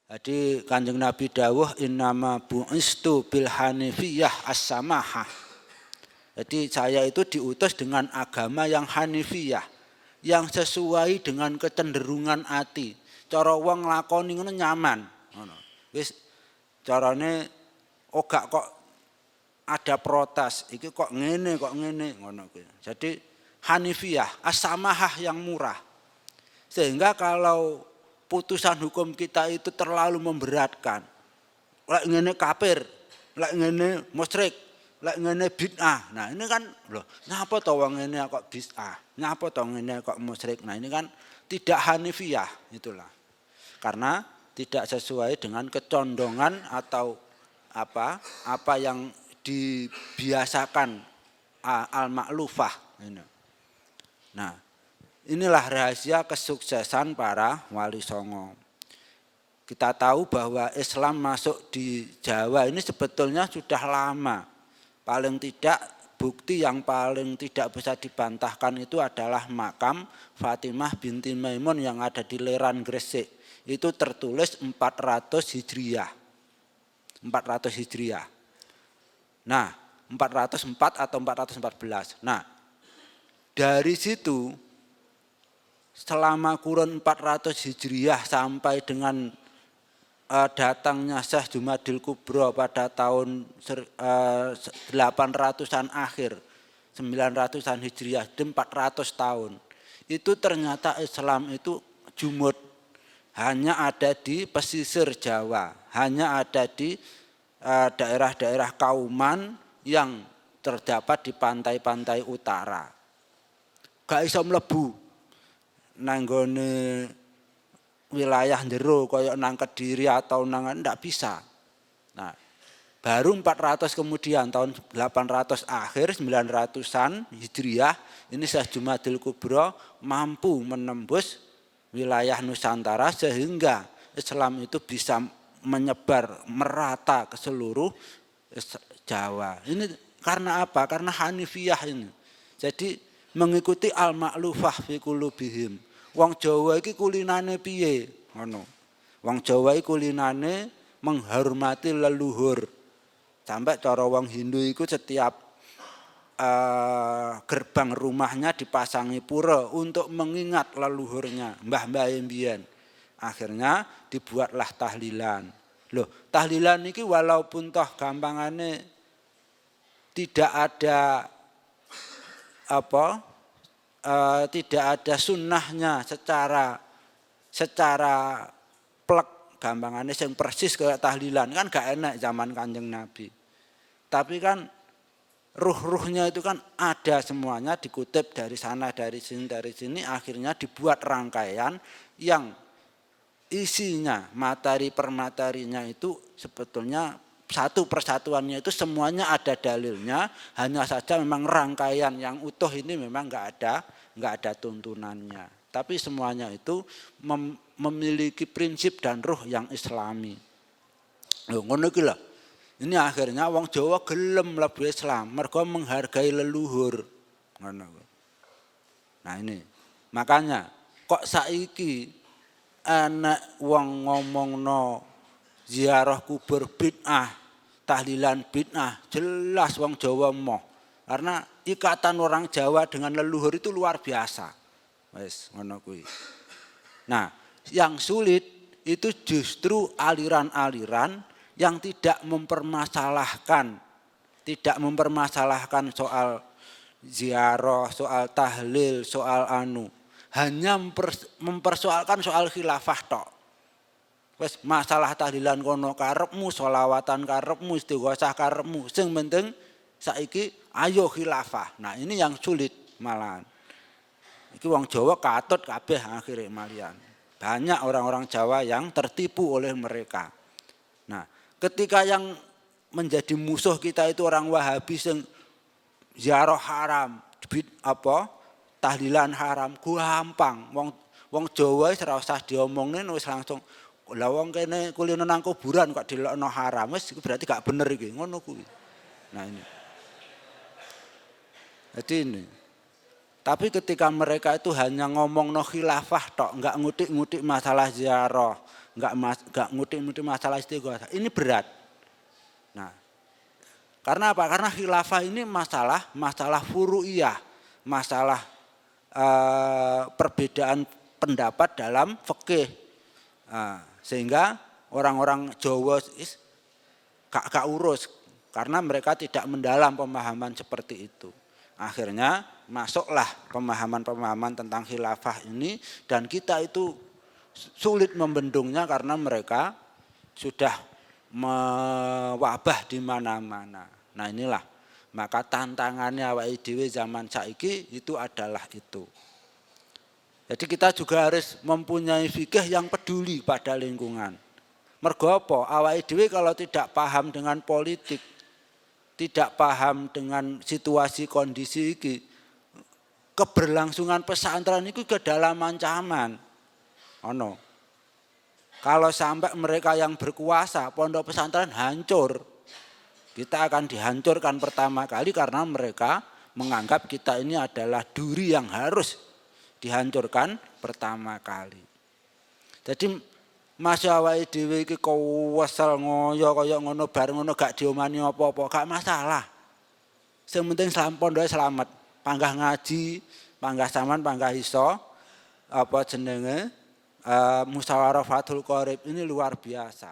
Jadi Kanjeng Nabi dawuh innama bu'istu bil hanifiyah as-samahah. Jadi saya itu diutus dengan agama yang hanifiyah, yang sesuai dengan kecenderungan ati. Cara wong nglakoni ngono nyaman, ngono. Wis carane gak kok ada protes, iki kok ngene ngono kuwi. Jadi hanifiyah, as-samahah yang murah. Sehingga kalau putusan hukum kita itu terlalu memberatkan. Lek ngene kafir, lek ngene musyrik, lek ngene bid'ah. Nah, ini kan loh, nyapa to wong ngene kok bid'ah? Nyapa to ngene kok musyrik? Nah, ini kan tidak hanifiyah itulah. Karena tidak sesuai dengan kecondongan atau apa yang dibiasakan al-ma'lufah. Nah, inilah rahasia kesuksesan para wali songo. Kita tahu bahwa Islam masuk di Jawa ini sebetulnya sudah lama. Paling tidak bukti yang paling tidak bisa dibantahkan itu adalah makam Fatimah binti Maimun yang ada di Leran Gresik. Itu tertulis 400 Hijriah. 400 Hijriah. Nah, 404 atau 414. Nah, dari situ selama kurun 400 Hijriah sampai dengan datangnya Syekh Jumadil Kubro pada tahun 800-an akhir, 900-an Hijriah, 400 tahun. Itu ternyata Islam itu jumud, hanya ada di pesisir Jawa, hanya ada di daerah-daerah Kauman yang terdapat di pantai-pantai utara. Gak iso mlebu nanggone wilayah jero kaya nang Kediri atau nang ndak bisa. Nah, baru 400 kemudian tahun 800 akhir 900-an Hijriah ini Syekh Jumadil Kubro mampu menembus wilayah Nusantara sehingga Islam itu bisa menyebar merata ke seluruh Jawa. Ini karena apa? Karena hanifiyah ini. Jadi mengikuti al-ma'lufah fi qulubihim. Wong Jawa iki kulinane piye? Ngono. Wong Jawa iki kulinane menghormati leluhur. Sampai cara wong Hindu iku setiap gerbang rumahnya dipasangi pura untuk mengingat leluhurnya, mbah-mbah mbiyen. Akhirnya dibuatlah tahlilan. Loh, tahlilan iki walaupun toh gampangane tidak ada tidak ada sunnahnya secara plek, gampangannya yang persis kayak tahlilan kan gak enak zaman Kanjeng Nabi. Tapi kan ruh-ruhnya itu kan ada semuanya, dikutip dari sana dari sini akhirnya dibuat rangkaian yang isinya materi per materinya itu sebetulnya satu persatuannya itu semuanya ada dalilnya, hanya saja memang rangkaian yang utuh ini memang enggak ada tuntunannya. Tapi semuanya itu memiliki prinsip dan ruh yang islami. Loh, ngono iki lho. Ini akhirnya wong Jawa gelem mlebu Islam, mergo menghargai leluhur. Ngono. Nah ini. Makanya kok saiki ana wong ngomongno ziarah kubur bid'ah, tahlilan bid'ah, jelas wong Jawa moh. Karena ikatan orang Jawa dengan leluhur itu luar biasa. Wes ngono kuwi. Nah, yang sulit itu justru aliran-aliran yang tidak mempermasalahkan soal ziarah, soal tahlil, soal hanya mempersoalkan soal khilafah tok. Wes masalah tahlilan kono karepmu, sholawatan karepmu, istighosah karepmu. Sing penting saiki ayo khilafah. Nah, ini yang sulit malahan. Iki wong Jawa katut kabeh akhire malian. Banyak orang-orang Jawa yang tertipu oleh mereka. Nah, ketika yang menjadi musuh kita itu orang Wahabi sing ziarah haram, tahlilan haram, gampang. Wong Jawa wis ora usah diomongne wis langsung lah wong kene kulino nang kuburan kok dilokno haram wis berarti gak bener iki ngono kuwi. Nah ini. Jadi ini. Tapi ketika mereka itu hanya ngomongno khilafah tok, enggak ngutik-ngutik masalah ziarah, enggak ngutik-ngutik masalah istighotsah. Ini berat. Nah, karena apa? Karena khilafah ini masalah furu'iyah, masalah perbedaan pendapat dalam fikih. Sehingga orang-orang Jawa gak urus karena mereka tidak mendalam pemahaman seperti itu. Akhirnya masuklah pemahaman-pemahaman tentang khilafah ini dan kita itu sulit membendungnya karena mereka sudah mewabah di mana-mana. Nah inilah, maka tantangannya awake dhewe zaman saiki itu adalah itu. Jadi kita juga harus mempunyai fikih yang peduli pada lingkungan. Mergo apa? Awake dhewe kalau tidak paham dengan politik, tidak paham dengan situasi kondisi ini, keberlangsungan pesantren itu ke dalam ancaman. Ono. Kalau sampai mereka yang berkuasa, pondok pesantren hancur. Kita akan dihancurkan pertama kali karena mereka menganggap kita ini adalah duri yang harus dihancurkan pertama kali. Jadi masih awake dhewe iki kewesel ngoyo kaya ngono bar ngono gak diomani apa-apa, gak masalah. Sing penting pondoke selamat, panggah ngaji, panggah saman, panggah iso apa jenenge musyawarah Fathul Qorib ini luar biasa.